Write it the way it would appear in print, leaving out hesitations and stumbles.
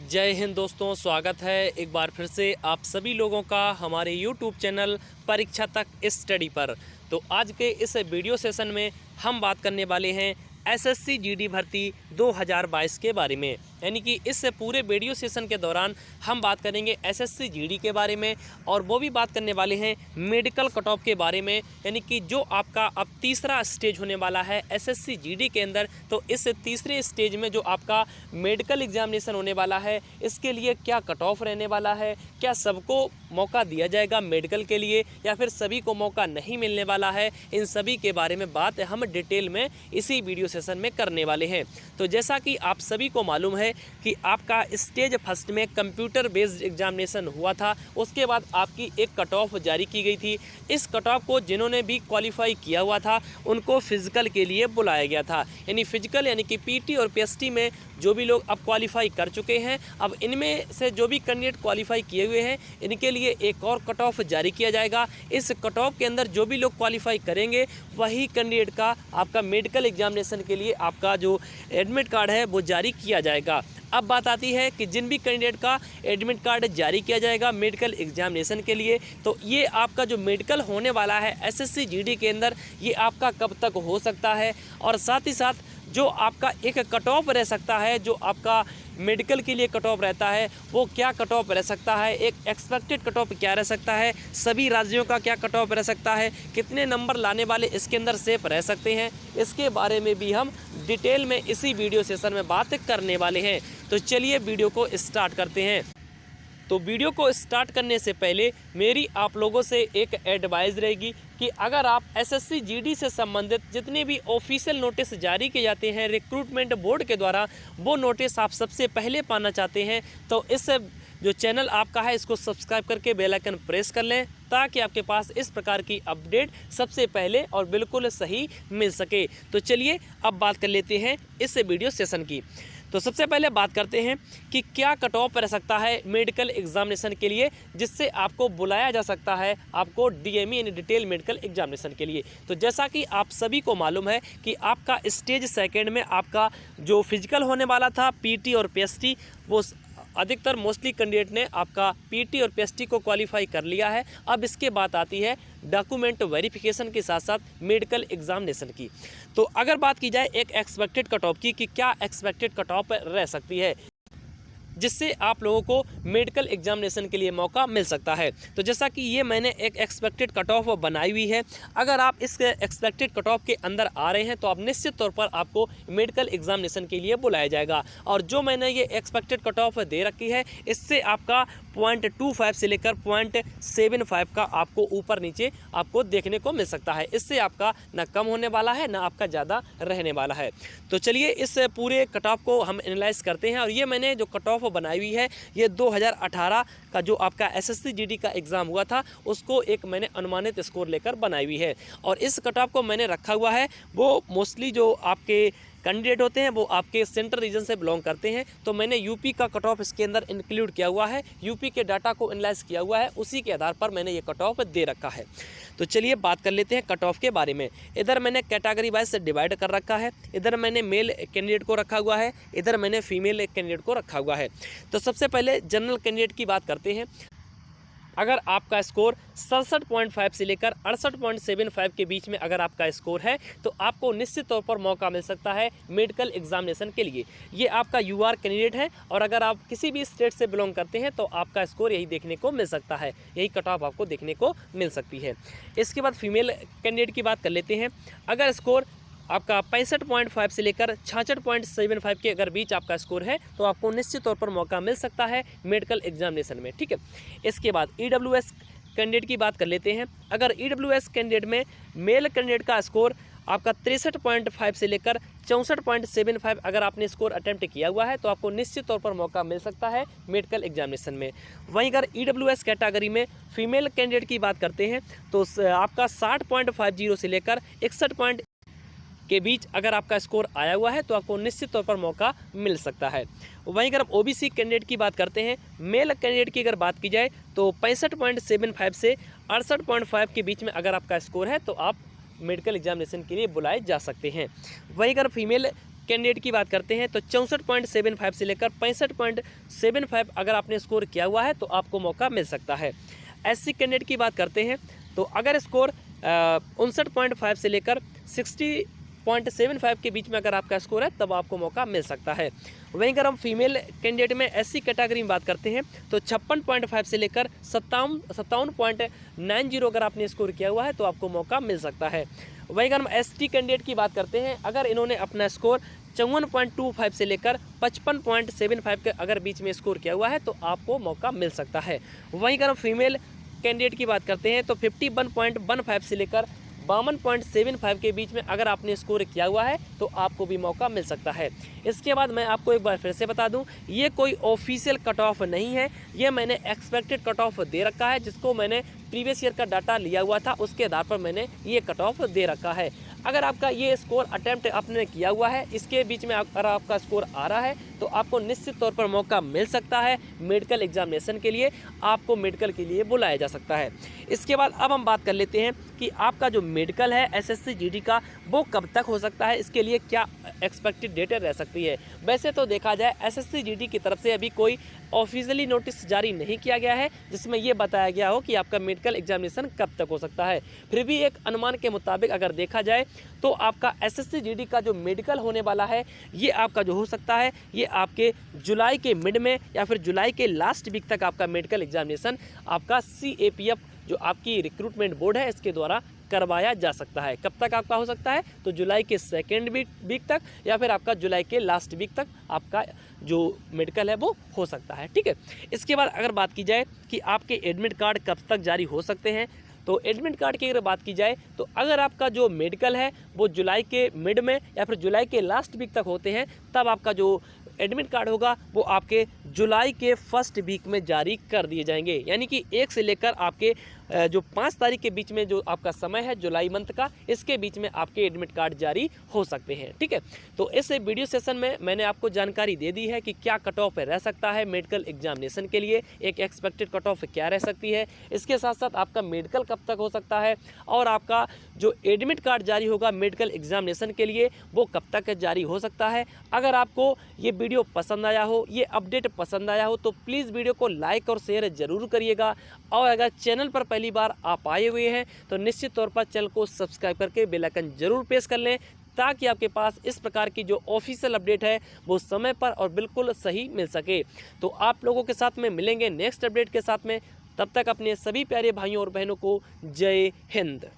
जय हिंद दोस्तों, स्वागत है एक बार फिर से आप सभी लोगों का हमारे यूट्यूब चैनल परीक्षा तक स्टडी पर। तो आज के इस वीडियो सेशन में हम बात करने वाले हैं एसएससी जीडी भर्ती 2022 के बारे में। यानी कि इस पूरे वीडियो सेशन के दौरान हम बात करेंगे एसएससी जीडी के बारे में, और वो भी बात करने वाले हैं मेडिकल कट ऑफ के बारे में। यानी कि जो आपका अब तीसरा स्टेज होने वाला है एसएससी जीडी के अंदर, तो इस तीसरे स्टेज में जो आपका मेडिकल एग्जामिनेशन होने वाला है, इसके लिए क्या कट ऑफ रहने वाला है, क्या सबको मौका दिया जाएगा मेडिकल के लिए या फिर सभी को मौका नहीं मिलने वाला है, इन सभी के बारे में बात हम डिटेल में इसी वीडियो सेशन में करने वाले हैं। तो जैसा कि आप सभी को मालूम है कि आपका स्टेज फर्स्ट में कंप्यूटर बेस्ड एग्जामिनेशन हुआ था, उसके बाद आपकी एक कट ऑफ जारी की गई थी। इस कट ऑफ को जिन्होंने भी क्वालिफाई किया हुआ था उनको फिजिकल के लिए बुलाया गया था। यानी फिजिकल यानी कि पीटी और पीएसटी में जो भी लोग अब क्वालिफाई कर चुके हैं, अब इनमें से जो भी कैंडिडेट क्वालिफाई किए हुए हैं इनके लिए एक और कट ऑफ जारी किया जाएगा। इस कट ऑफ के अंदर जो भी लोग क्वालिफाई करेंगे वही कैंडिडेट का आपका मेडिकल एग्जामिनेशन के लिए आपका जो एडमिट कार्ड है वो जारी किया जाएगा। अब बात आती है कि जिन भी कैंडिडेट का एडमिट कार्ड जारी किया जाएगा मेडिकल एग्जामिनेशन के लिए, तो ये आपका जो मेडिकल होने वाला है एसएससी जीडी के अंदर, ये आपका कब तक हो सकता है, और साथ ही साथ जो आपका एक कट ऑफ रह सकता है, जो आपका मेडिकल के लिए कट ऑफ रहता है वो क्या कट ऑफ रह सकता है, एक एक्सपेक्टेड कट ऑफ क्या रह सकता है, सभी राज्यों का क्या कट ऑफ रह सकता है, कितने नंबर लाने वाले इसके अंदर सेफ रह सकते हैं, इसके बारे में भी हम डिटेल में इसी वीडियो सेशन में बात करने वाले हैं। तो चलिए वीडियो को स्टार्ट करते हैं। तो वीडियो को स्टार्ट करने से पहले मेरी आप लोगों से एक एडवाइस रहेगी कि अगर आप एसएससी जीडी से संबंधित जितने भी ऑफिशियल नोटिस जारी किए जाते हैं रिक्रूटमेंट बोर्ड के द्वारा, वो नोटिस आप सबसे पहले पाना चाहते हैं तो इस जो चैनल आपका है इसको सब्सक्राइब करके बेल आइकन प्रेस कर लें, ताकि आपके पास इस प्रकार की अपडेट सबसे पहले और बिल्कुल सही मिल सके। तो चलिए अब बात कर लेते हैं इस वीडियो सेशन की। तो सबसे पहले बात करते हैं कि क्या कट ऑफ रह सकता है मेडिकल एग्जामिनेशन के लिए, जिससे आपको बुलाया जा सकता है आपको डीएमई यानी डिटेल मेडिकल एग्जामिनेशन के लिए। तो जैसा कि आप सभी को मालूम है कि आपका स्टेज सेकंड में आपका जो फिजिकल होने वाला था पीटी और पीएसटी, वो अधिकतर मोस्टली कैंडिडेट ने आपका पीटी और पीएसटी को क्वालिफाई कर लिया है। अब इसके बात आती है डॉक्यूमेंट वेरिफिकेशन के साथ साथ मेडिकल एग्जामिनेशन की। तो अगर बात की जाए एक एक्सपेक्टेड कट ऑफ की कि क्या एक्सपेक्टेड कट ऑफ रह सकती है जिससे आप लोगों को मेडिकल एग्जामिनेशन के लिए मौका मिल सकता है। तो जैसा कि ये मैंने एक एक्सपेक्टेड कट ऑफ बनाई हुई है, अगर आप इस एक्सपेक्टेड कट ऑफ के अंदर आ रहे हैं तो आप निश्चित तौर पर आपको मेडिकल एग्जामिनेशन के लिए बुलाया जाएगा। और जो मैंने ये एक्सपेक्टेड कट ऑफ दे रखी है, इससे आपका 0.25 से लेकर 0.75 का आपको ऊपर नीचे आपको देखने को मिल सकता है। इससे आपका ना कम होने वाला है ना आपका ज़्यादा रहने वाला है। तो चलिए इस पूरे कट ऑफ को हम एनालाइज करते हैं। और ये मैंने जो कट ऑफ बनाई हुई है ये 2018 का जो आपका एसएससी जीडी का एग्ज़ाम हुआ था उसको एक मैंने अनुमानित स्कोर लेकर बनाई हुई है। और इस कट ऑफ को मैंने रखा हुआ है, वो मोस्टली जो आपके कैंडिडेट होते हैं वो आपके सेंट्रल रीजन से बिलोंग करते हैं, तो मैंने यूपी का कट ऑफ इसके अंदर इंक्लूड किया हुआ है, यूपी के डाटा को एनालाइज किया हुआ है, उसी के आधार पर मैंने ये कट ऑफ दे रखा है। तो चलिए बात कर लेते हैं कट ऑफ के बारे में। इधर मैंने कैटेगरी वाइज से डिवाइड कर रखा है, इधर मैंने मेल कैंडिडेट को रखा हुआ है, इधर मैंने फीमेल कैंडिडेट को रखा हुआ है। तो सबसे पहले जनरल कैंडिडेट की बात करते हैं। अगर आपका स्कोर 67.5 से लेकर 68.75 के बीच में अगर आपका स्कोर है तो आपको निश्चित तौर पर मौका मिल सकता है मेडिकल एग्जामिनेशन के लिए। ये आपका यूआर कैंडिडेट है, और अगर आप किसी भी स्टेट से बिलोंग करते हैं तो आपका स्कोर यही देखने को मिल सकता है, यही कट ऑफ आपको देखने को मिल सकती है। इसके बाद फीमेल कैंडिडेट की बात कर लेते हैं। अगर स्कोर आपका 65.5 से लेकर 66.75 के अगर बीच आपका स्कोर है तो आपको निश्चित तौर पर मौका मिल सकता है मेडिकल एग्जामिनेशन में, ठीक है। इसके बाद ईडब्ल्यूएस कैंडिडेट की बात कर लेते हैं। अगर ईडब्ल्यूएस कैंडिडेट में मेल कैंडिडेट का स्कोर आपका 63.5 से लेकर 64.75 अगर आपने स्कोर अटेम्प्ट किया हुआ है तो आपको निश्चित तौर पर मौका मिल सकता है मेडिकल एग्जामिनेशन में। वहीं अगर ईडब्ल्यूएस कैटेगरी में फीमेल कैंडिडेट की बात करते हैं तो आपका 60.50 से लेकर 61 के बीच अगर आपका स्कोर आया हुआ है तो आपको निश्चित तौर पर मौका मिल सकता है। वहीं अगर ओबीसी कैंडिडेट की बात करते हैं, मेल कैंडिडेट की अगर बात की जाए तो 65.75 से 68.5 के बीच में अगर आपका स्कोर है तो आप मेडिकल एग्जामिनेशन के लिए बुलाए जा सकते हैं। वहीं अगर फीमेल कैंडिडेट की बात करते हैं तो 64.75 से लेकर 65.75 अगर आपने स्कोर किया हुआ है तो आपको मौका मिल सकता है। SC कैंडिडेट की बात करते हैं तो अगर स्कोर 59.5 से लेकर 60.75 के बीच में अगर आपका स्कोर है तब आपको मौका मिल सकता है। वहीं अगर हम फीमेल कैंडिडेट में SC कैटेगरी में बात करते हैं तो 56.5 से लेकर 57.90 अगर आपने स्कोर किया हुआ है तो आपको मौका मिल सकता है। वहीं अगर हम ST कैंडिडेट की बात करते हैं, अगर इन्होंने अपना स्कोर 54.25 से लेकर 55.75 के अगर बीच में स्कोर किया हुआ है तो आपको मौका मिल सकता है। वहीं अगर हम फीमेल कैंडिडेट की बात करते हैं तो 51.15 से लेकर 52.75 के बीच में अगर आपने स्कोर किया हुआ है तो आपको भी मौका मिल सकता है। इसके बाद मैं आपको एक बार फिर से बता दूं, ये कोई ऑफिशियल कट ऑफ नहीं है, ये मैंने एक्सपेक्टेड कट ऑफ दे रखा है, जिसको मैंने प्रीवियस ईयर का डाटा लिया हुआ था उसके आधार पर मैंने ये कट ऑफ दे रखा है। अगर आपका ये स्कोर अटेम्प्ट आपने किया हुआ है, इसके बीच में अगर आपका स्कोर आ रहा है तो आपको निश्चित तौर पर मौका मिल सकता है मेडिकल एग्जामिनेशन के लिए, आपको मेडिकल के लिए बुलाया जा सकता है। इसके बाद अब हम बात कर लेते हैं कि आपका जो मेडिकल है SSC GD का वो कब तक हो सकता है, इसके लिए क्या एक्सपेक्टेड डेट रह सकती है। वैसे तो देखा जाए SSC GD की तरफ से अभी कोई ऑफिशियली नोटिस जारी नहीं किया गया है जिसमें ये बताया गया हो कि आपका मेडिकल एग्जामिनेशन कब तक हो सकता है। फिर भी एक अनुमान के मुताबिक अगर देखा जाए तो आपका SSC GD का जो मेडिकल होने वाला है ये आपका जो हो सकता है ये आपके जुलाई के मिड में या फिर जुलाई के लास्ट वीक तक आपका मेडिकल एग्जामिनेशन आपका CAPF जो आपकी रिक्रूटमेंट बोर्ड है इसके द्वारा करवाया जा सकता है। कब तक आपका हो सकता है तो जुलाई के सेकेंड वीक तक या फिर आपका जुलाई के लास्ट वीक तक आपका जो मेडिकल है वो हो सकता है। ठीक है, इसके बाद अगर बात की जाए कि आपके एडमिट कार्ड कब तक जारी हो सकते हैं तो एडमिट कार्ड की अगर बात की जाए तो अगर आपका जो मेडिकल है वो जुलाई के मिड में या फिर जुलाई के लास्ट वीक तक होते हैं तब आपका जो एडमिट कार्ड होगा वो आपके जुलाई के फर्स्ट वीक में जारी कर दिए जाएंगे। यानी कि 1 से लेकर आपके जो 5 तारीख के बीच में जो आपका समय है जुलाई मंथ का, इसके बीच में आपके एडमिट कार्ड जारी हो सकते हैं। ठीक है, तो इस वीडियो सेशन में मैंने आपको जानकारी दे दी है कि क्या कट ऑफ रह सकता है मेडिकल एग्जामिनेशन के लिए, एक एक्सपेक्टेड कट ऑफ क्या रह सकती है, इसके साथ साथ आपका मेडिकल कब तक हो सकता है और आपका जो एडमिट कार्ड जारी होगा मेडिकल एग्जामिनेशन के लिए वो कब तक जारी हो सकता है। अगर आपको ये वीडियो पसंद आया हो, ये अपडेट पसंद आया हो तो प्लीज़ वीडियो को लाइक और शेयर जरूर करिएगा और अगर चैनल पर पहली बार आप आए हुए हैं तो निश्चित तौर पर चैनल को सब्सक्राइब करके बेल आइकन जरूर प्रेस कर लें ताकि आपके पास इस प्रकार की जो ऑफिशियल अपडेट है वो समय पर और बिल्कुल सही मिल सके। तो आप लोगों के साथ में मिलेंगे नेक्स्ट अपडेट के साथ में, तब तक अपने सभी प्यारे भाइयों और बहनों को जय हिंद।